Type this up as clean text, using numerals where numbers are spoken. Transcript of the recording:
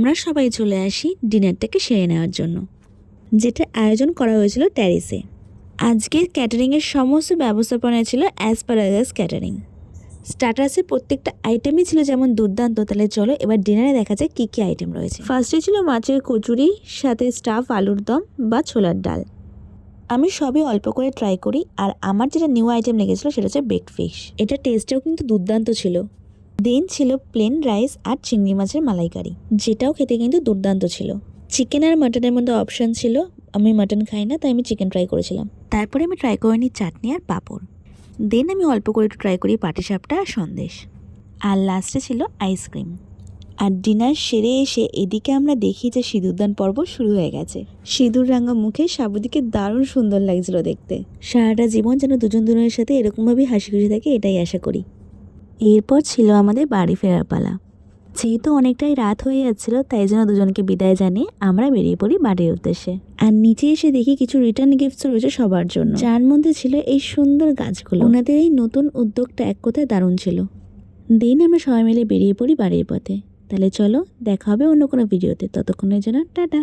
আমরা সবাই চলে আসি ডিনারটাকে সেরে নেওয়ার জন্য, যেটা আয়োজন করা হয়েছিল ট্যারিসে। আজকের ক্যাটারিংয়ের সমস্ত ব্যবস্থাপনা ছিল অ্যাসপারাগাস ক্যাটারিং। স্টার্টার্সের প্রত্যেকটা আইটেমই ছিল যেমন দুর্দান্ত। তাহলে চলো এবার ডিনারে দেখা যায় কী কী আইটেম রয়েছে। ফার্স্টে ছিল মাছের কচুরি, সাথে স্টাফ আলুর দম বা ছোলার ডাল। আমি সবই অল্প করে ট্রাই করি, আর আমার যেটা নিউ আইটেম লেগেছিলো সেটা হচ্ছে বেকড ফিশ। এটা টেস্টেও কিন্তু দুর্দান্ত ছিল। দেন ছিল প্লেন রাইস আর চিংড়ি মাছের মালাইকারি, যেটাও খেতে কিন্তু দুর্দান্ত ছিল। চিকেন আর মাটনের মধ্যে অপশান ছিল, আমি মাটন খাই না তাই আমি চিকেন ট্রাই করেছিলাম। তারপরে আমি ট্রাই করে নিই চাটনি আর পাঁপড়। দেন আমি অল্প করে একটু ট্রাই করি পাটিসাপটা আর সন্দেশ, আর লাস্টে ছিল আইসক্রিম। আর ডিনার সেরে এসে এদিকে আমরা দেখি যে সিঁদুরদান পর্ব শুরু হয়ে গেছে। সিঁদুর রাঙা মুখে সাবুদিকে দারুণ সুন্দর লাগছিল দেখতে। সারাটা জীবন যেন দুজন দুজনের সাথে এরকমভাবেই হাসি খুশি থাকে, এটাই আশা করি। এরপর ছিল আমাদের বাড়ি ফেরার পালা। যেহেতু অনেকটাই রাত হয়ে যাচ্ছিল, তাই জন্য দুজনকে বিদায় জানিয়ে আমরা বেরিয়ে পড়ি বাড়ির উদ্দেশ্যে। আর নিচে এসে দেখি কিছু রিটার্ন গিফটস রয়েছে সবার জন্য, যার মধ্যে ছিল এই সুন্দর গাছগুলো। ওনাদের এই নতুন উদ্যোগটা এক কথায় দারুণ ছিল। দিন আমরা সবাই মিলে বেরিয়ে পড়ি বাড়ির পথে। তাহলে চলো দেখা হবে অন্য কোনো ভিডিওতে, ততক্ষণের জন্য টাটা।